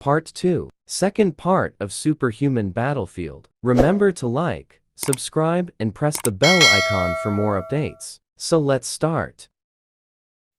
Part 2. Second part of Superhuman Battlefield. Remember to like, subscribe, and press the bell icon for more updates. So let's start.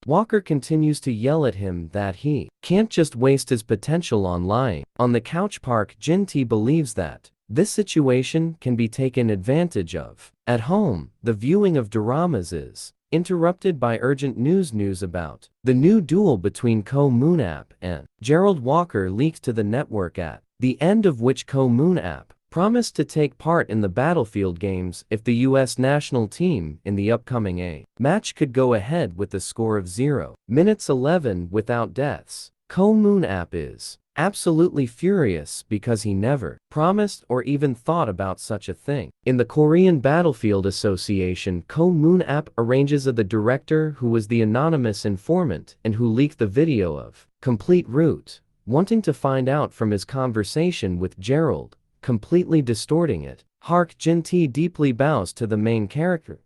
Walker continues to yell at him that he can't just waste his potential on lying. On the couch, Park Jin-tae believes that this situation can be taken advantage of. At home, the viewing of doramas is interrupted by urgent news about the new duel between Ko Moon-ap and Gerald Walker leaked to the network, at the end of which Ko Moon-ap promised to take part in the Battlefield games if the U.S. national team in the upcoming A match could go ahead with the score of 0 minutes 11 without deaths. Ko Moon-ap is absolutely furious because he never promised or even thought about such a thing. In the Korean Battlefield Association, Ko Moon-ap arranges the director who was the anonymous informant and who leaked the video of complete route, wanting to find out from his conversation with Gerald, completely distorting it. Park Jin-tae deeply bows to the main character,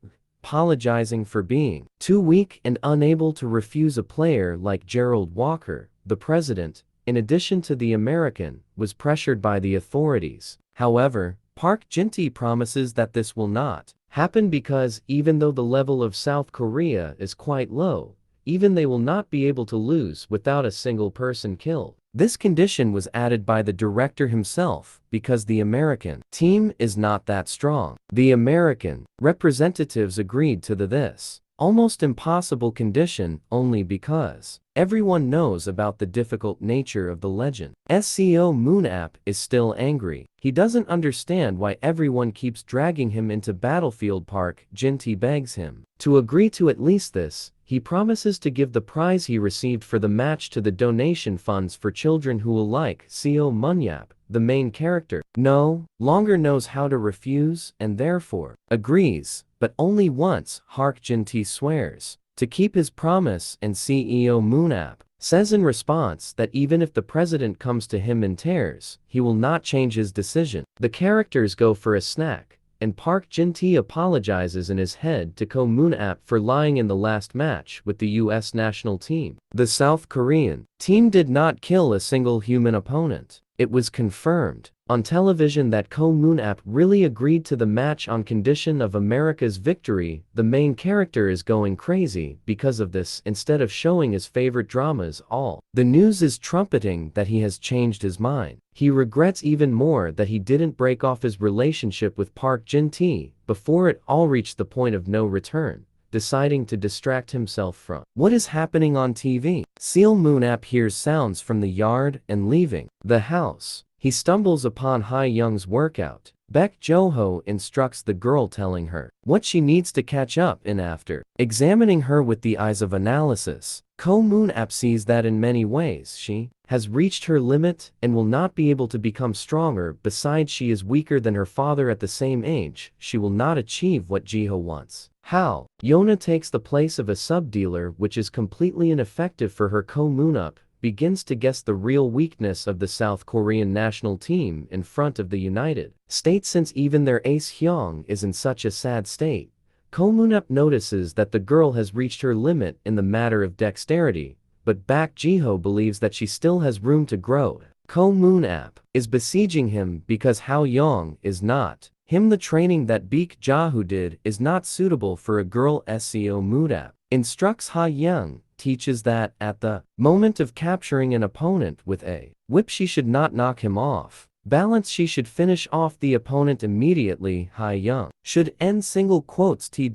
apologizing for being too weak and unable to refuse a player like Gerald Walker. The president, in addition to the American, was pressured by the authorities. However, Park Jin-tae promises that this will not happen because even though the level of South Korea is quite low, even they will not be able to lose without a single person killed. This condition was added by the director himself because the American team is not that strong. The American representatives agreed to this almost impossible condition only because everyone knows about the difficult nature of the legend. SCO Moon-ap is still angry. He doesn't understand why everyone keeps dragging him into Battlefield. Park Jin-tae begs him to agree to at least this. He promises to give the prize he received for the match to the donation funds for children who will like Co Moon-ap. The main character no longer knows how to refuse and therefore agrees, but only once. Park Jin-tae swears to keep his promise, and CEO Moon-ap says in response that even if the president comes to him in tears, he will not change his decision. The characters go for a snack, and Park Jin-tae apologizes in his head to Ko Moon-ap for lying in the last match with the U.S. national team. The South Korean team did not kill a single human opponent. It was confirmed on television that Ko Moon-ap really agreed to the match on condition of America's victory. The main character is going crazy because of this. Instead of showing his favorite dramas, all the news is trumpeting that he has changed his mind. He regrets even more that he didn't break off his relationship with Park Jin-tae before it all reached the point of no return, deciding to distract himself from what is happening on TV. Seo Moon-ap hears sounds from the yard and leaving the house, he stumbles upon Ha-young's workout. Baek Jo-ho instructs the girl, telling her what she needs to catch up in. After examining her with the eyes of analysis, Ko Moon-ap sees that in many ways she has reached her limit and will not be able to become stronger. Besides, she is weaker than her father at the same age. She will not achieve what Ji-ho wants. How Yona takes the place of a sub-dealer, which is completely ineffective for her. Ko Moon-ap begins to guess the real weakness of the South Korean national team in front of the United States, since even their ace Hyung is in such a sad state. Ko Moon-ap notices that the girl has reached her limit in the matter of dexterity, but Baek Ji-ho believes that she still has room to grow. Ko Moon-ap is besieging him because Ha-young is not him. The training that Baek Ji-ho did is not suitable for a girl. SCO Moon-ap instructs Ha-young, teaches that at the moment of capturing an opponent with a whip, she should not knock him off balance. She should finish off the opponent immediately. Ha-young should end single quotes be a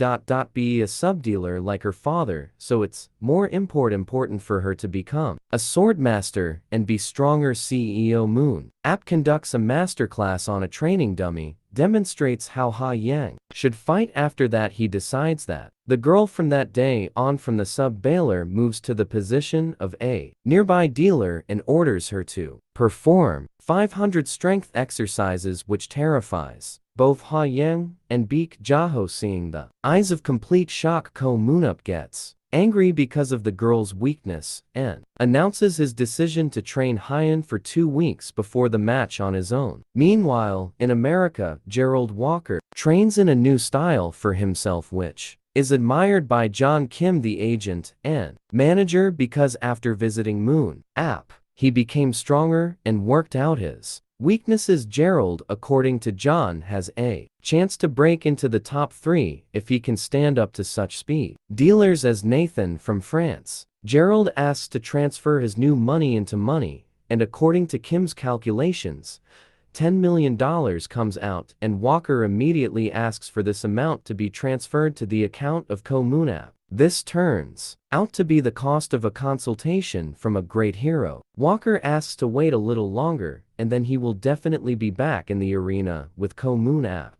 subdealer like her father, so it's more important for her to become a swordmaster and be stronger. CEO Moon-ap conducts a masterclass on a training dummy, demonstrates how Ha-young should fight. After that, he decides that the girl from that day on from the sub-baler moves to the position of a nearby dealer and orders her to perform 500 strength exercises, which terrifies both Ha-young and Baek Ji-ho. Seeing the eyes of complete shock, Ko Moon-ap gets angry because of the girl's weakness and announces his decision to train Ha-young for 2 weeks before the match on his own. Meanwhile, in America, Gerald Walker trains in a new style for himself, which is admired by John Kim, the agent and manager, because after visiting Moon-ap, he became stronger and worked out his weaknesses. Gerald, according to John, has a chance to break into the top 3 if he can stand up to such speed dealers as Nathan from France. Gerald asks to transfer his new money into money, and according to Kim's calculations, $10 million comes out, and Walker immediately asks for this amount to be transferred to the account of Ko-moon. This turns out to be the cost of a consultation from a great hero. Walker asks to wait a little longer, and then he will definitely be back in the arena with Ko-moon.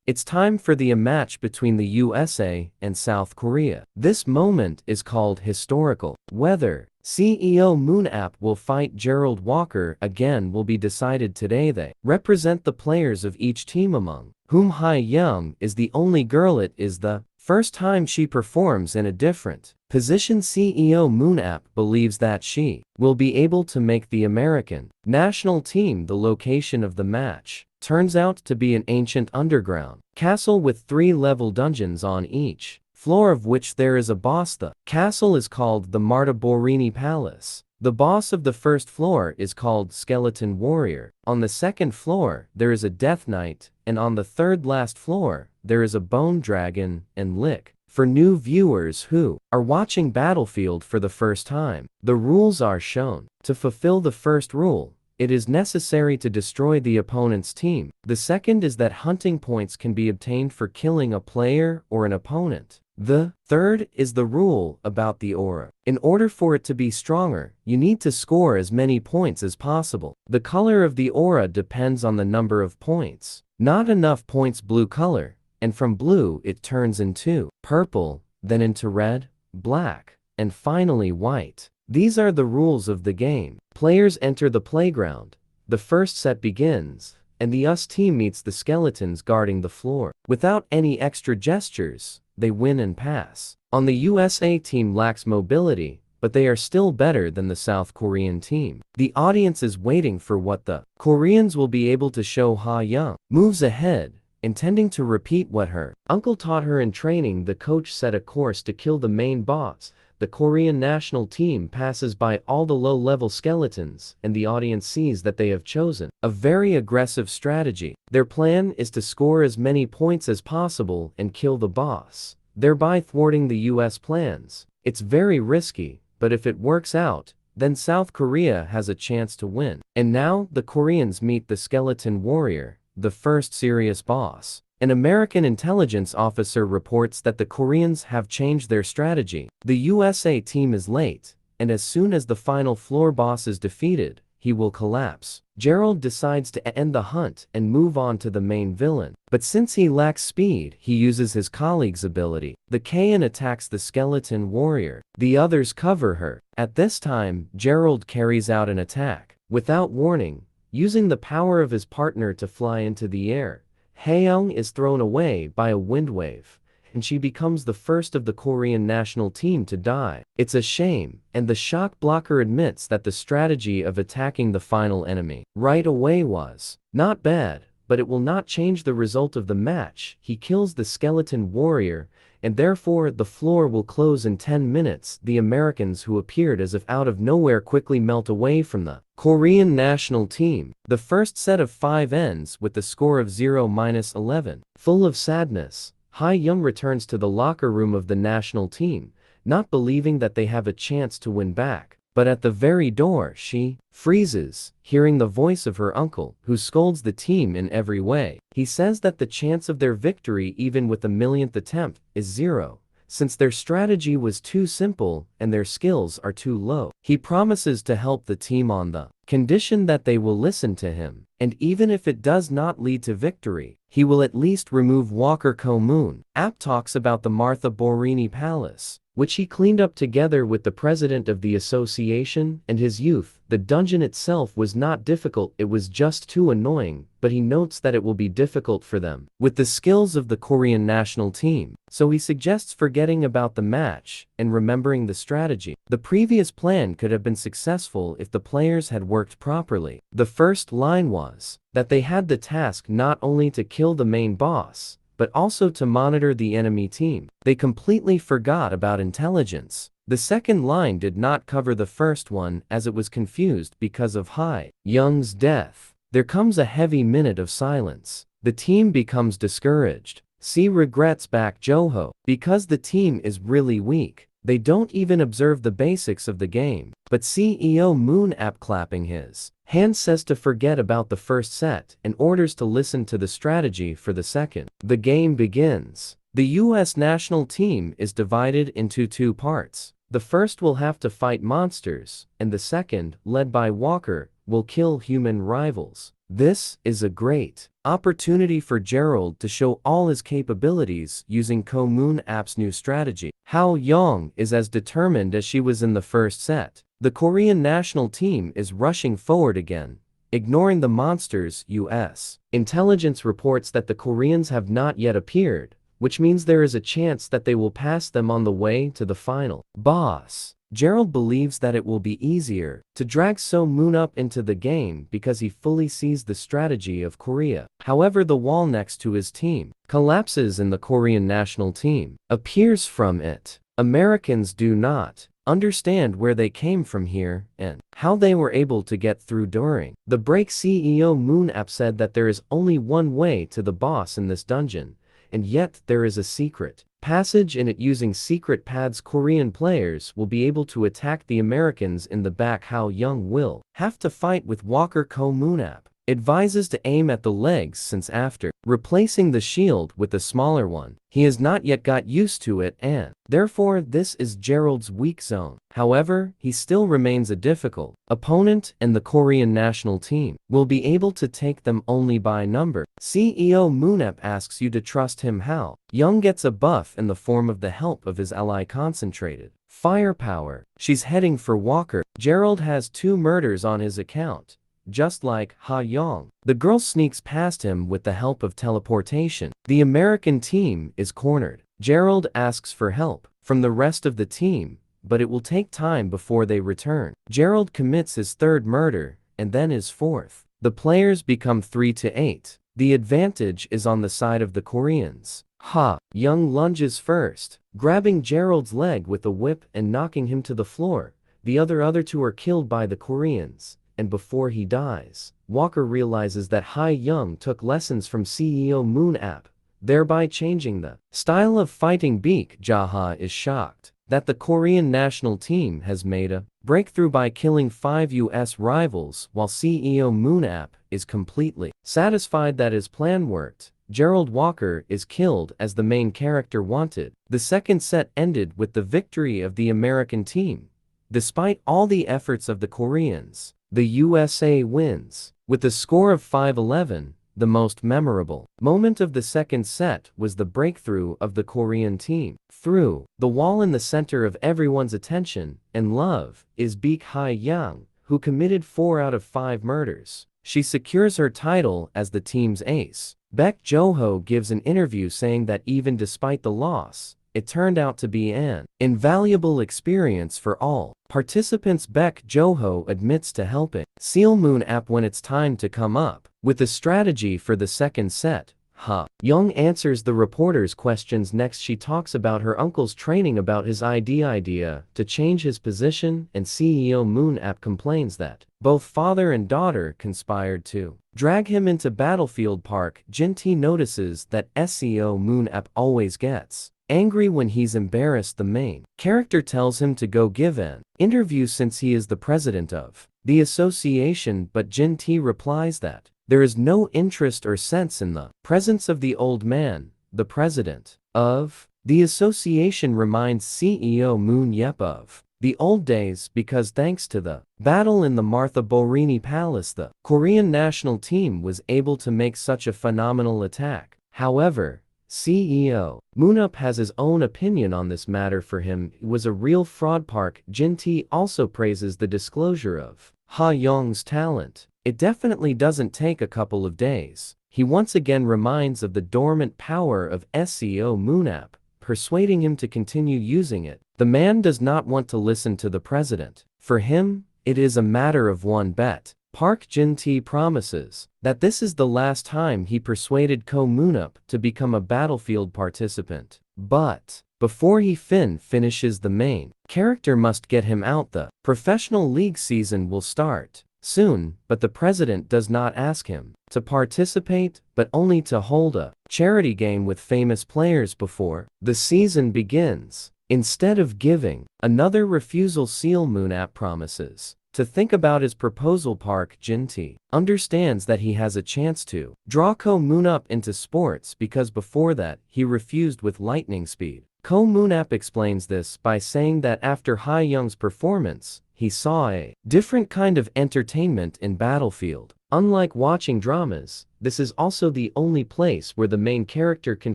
It's time for the match between the USA and South Korea. This moment is called historical. Whether CEO Moon will fight Gerald Walker again will be decided today. They represent the players of each team, among whom Young is the only girl. It is the first time she performs in a different position. CEO Moon believes that she will be able to make the American national team. The location of the match turns out to be an ancient underground castle with 3-level dungeons on each floor, of which there is a boss. The castle is called the Marta Borini Palace. The boss of the first floor is called Skeleton Warrior. On the second floor, there is a Death Knight, and on the third last floor, there is a Bone Dragon and Lick. For new viewers who are watching Battlefield for the first time, the rules are shown. To fulfill the first rule, it is necessary to destroy the opponent's team. The second is that hunting points can be obtained for killing a player or an opponent. The third is the rule about the aura. In order for it to be stronger, you need to score as many points as possible. The color of the aura depends on the number of points. Not enough points, blue color, and from blue it turns into purple, then into red, black, and finally white. These are the rules of the game. Players enter the playground. The first set begins, and the US team meets the skeletons guarding the floor. Without any extra gestures, they win and pass. On the USA team lacks mobility, but they are still better than the South Korean team. The audience is waiting for what the Koreans will be able to show. Young moves ahead, intending to repeat what her uncle taught her in training. The coach set a course to kill the main boss. The Korean national team passes by all the low-level skeletons, and the audience sees that they have chosen a very aggressive strategy. Their plan is to score as many points as possible and kill the boss, thereby thwarting the US plans. It's very risky, but if it works out, then South Korea has a chance to win. And now, the Koreans meet the Skeleton Warrior, the first serious boss. An American intelligence officer reports that the Koreans have changed their strategy. The USA team is late, and as soon as the final floor boss is defeated, he will collapse. Gerald decides to end the hunt and move on to the main villain. But since he lacks speed, he uses his colleague's ability. The Kayan attacks the Skeleton Warrior. The others cover her. At this time, Gerald carries out an attack. Without warning, using the power of his partner to fly into the air, Haeyoung is thrown away by a wind wave, and she becomes the first of the Korean national team to die. It's a shame, and the shock blocker admits that the strategy of attacking the final enemy right away was not bad, but it will not change the result of the match. He kills the Skeleton Warrior, and therefore the floor will close in 10 minutes. The Americans who appeared as if out of nowhere quickly melt away from the Korean national team. The first set of 5 ends with the score of 0-11. Full of sadness, Young returns to the locker room of the national team, not believing that they have a chance to win back. But at the very door she freezes, hearing the voice of her uncle, who scolds the team in every way. He says that the chance of their victory even with the millionth attempt is 0, since their strategy was too simple and their skills are too low. He promises to help the team on the condition that they will listen to him, and even if it does not lead to victory, he will at least remove Walker Ko-moon. Talks about the Martha Borini Palace, which he cleaned up together with the president of the association and his youth. The dungeon itself was not difficult, it was just too annoying, but he notes that it will be difficult for them with the skills of the Korean national team. So he suggests forgetting about the match and remembering the strategy. The previous plan could have been successful if the players had worked properly. The first line was that they had the task not only to kill the main boss, but also to monitor the enemy team. They completely forgot about intelligence. The second line did not cover the first one as it was confused because of Ha Young's death. There comes a heavy minute of silence. The team becomes discouraged. See regrets Bak Joho. Because the team is really weak, they don't even observe the basics of the game. But CEO Moon App clapping his hand says to forget about the first set and orders to listen to the strategy for the second. The game begins. The US national team is divided into two parts. The first will have to fight monsters, and the second, led by Walker, will kill human rivals. This is a great opportunity for Gerald to show all his capabilities using Moon App's new strategy. Ha Young is as determined as she was in the first set. The Korean national team is rushing forward again, ignoring the monsters. US intelligence reports that the Koreans have not yet appeared, which means there is a chance that they will pass them on the way to the final boss. Gerald believes that it will be easier to drag Moon up into the game because he fully sees the strategy of Korea. However, the wall next to his team collapses and the Korean national team appears from it. Americans do not understand where they came from here and how they were able to get through during the break. CEO Moon App said that there is only one way to the boss in this dungeon, and yet there is a secret passage in it. Using secret paths, Korean players will be able to attack the Americans in the back. Ha Young will have to fight with Walker. Moon App advises to aim at the legs since after replacing the shield with a smaller one, he has not yet got used to it and therefore this is Gerald's weak zone. However, he still remains a difficult opponent and the Korean national team will be able to take them only by number. CEO Moonap asks you to trust him. Ha Young gets a buff in the form of the help of his ally Concentrated Firepower. She's heading for Walker. Gerald has 2 murders on his account. Just like Ha Young, the girl sneaks past him with the help of teleportation. The American team is cornered. Gerald asks for help from the rest of the team, but it will take time before they return. Gerald commits his 3rd murder, and then his 4th. The players become 3-8. The advantage is on the side of the Koreans. Ha Young lunges first, grabbing Gerald's leg with a whip and knocking him to the floor. The other 2 are killed by the Koreans. And before he dies, Walker realizes that Ha Young took lessons from CEO Moon App, thereby changing the style of fighting. Baek Jaha is shocked that the Korean national team has made a breakthrough by killing 5 US rivals, while CEO Moon App is completely satisfied that his plan worked. Gerald Walker is killed as the main character wanted. The second set ended with the victory of the American team. Despite all the efforts of the Koreans, the USA wins with a score of 5-11. The most memorable moment of the second set was the breakthrough of the Korean team. Through the wall in the center of everyone's attention and love is Baek Ha-young, who committed 4 out of 5 murders. She secures her title as the team's ace. Baek Joho gives an interview saying that even despite the loss, it turned out to be an invaluable experience for all participants. Baek Joho admits to helping Seal Moon App when it's time to come up with a strategy for the second set. Ha Young answers the reporter's questions next. She talks about her uncle's training, about his idea to change his position, and CEO Moon App complains that both father and daughter conspired to drag him into Battlefield Park. Jin-T notices that SEO Moon App always gets angry when he's embarrassed. The main character tells him to go give an interview since he is the president of the association, but Jin-T replies that there is no interest or sense in the presence of the old man. The president of the association reminds CEO Moon Yep of the old days because thanks to the battle in the Martha Borini Palace, the Korean national team was able to make such a phenomenal attack. However, CEO Moonup has his own opinion on this matter. For him, it was a real fraud. Park Jin-T also praises the disclosure of Ha Young's talent. It definitely doesn't take a couple of days. He once again reminds of the dormant power of SEO Moonup, persuading him to continue using it. The man does not want to listen to the president. For him, it is a matter of one bet. Park Jin-T promises that this is the last time he persuaded Moonup to become a Battlefield participant. But before he finishes the main Character must get him out. The professional league season will start soon, but the president does not ask him to participate, but only to hold a charity game with famous players before the season begins. Instead of giving another refusal, Seal Moonap promises to think about his proposal. Park Jin-tae understands that he has a chance to draw Ko Moon-up into sports because before that he refused with lightning speed. Ko Moon-ap explains this by saying that after Ha-young's performance, he saw a different kind of entertainment in Battlefield. Unlike watching dramas, this is also the only place where the main character can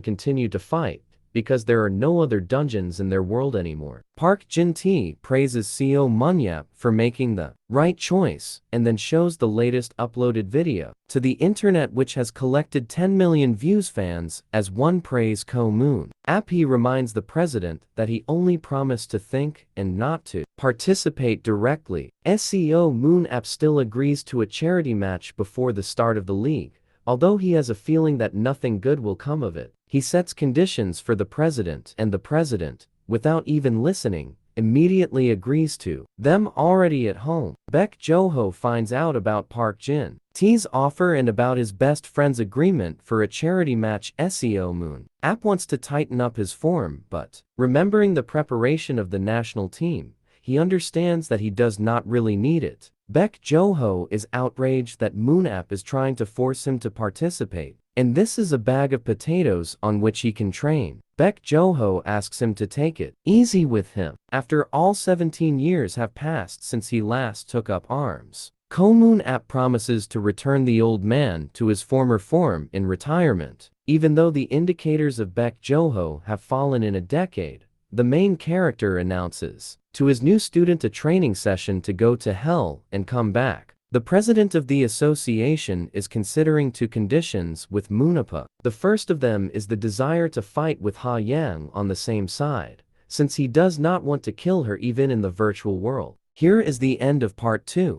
continue to fight, because there are no other dungeons in their world anymore. Park Jin-tae praises Seo Munyap for making the right choice, and then shows the latest uploaded video to the internet, which has collected 10 million views. Fans as one praise Ko Moon. He reminds the president that he only promised to think and not to participate directly. Seo Moon-ap still agrees to a charity match before the start of the league, although he has a feeling that nothing good will come of it. He sets conditions for the president, and the president, without even listening, immediately agrees to them. Already at home, Baek Jo-ho finds out about Park Jin-tae's offer and about his best friend's agreement for a charity match. Seo Moon-ap wants to tighten up his form, but remembering the preparation of the national team, he understands that he does not really need it. Baek Jo-ho is outraged that Moon-ap is trying to force him to participate, and this is a bag of potatoes on which he can train. Baek Jo-ho asks him to take it easy with him. After all, 17 years have passed since he last took up arms. Ko Moon-ap promises to return the old man to his former form in retirement. Even though the indicators of Baek Jo-ho have fallen in a decade, the main character announces to his new student a training session to go to hell and come back. The president of the association is considering two conditions with Moon-ap. The first of them is the desire to fight with Ha-yang on the same side, since he does not want to kill her even in the virtual world. Here is the end of part 2.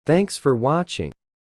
Thanks for watching.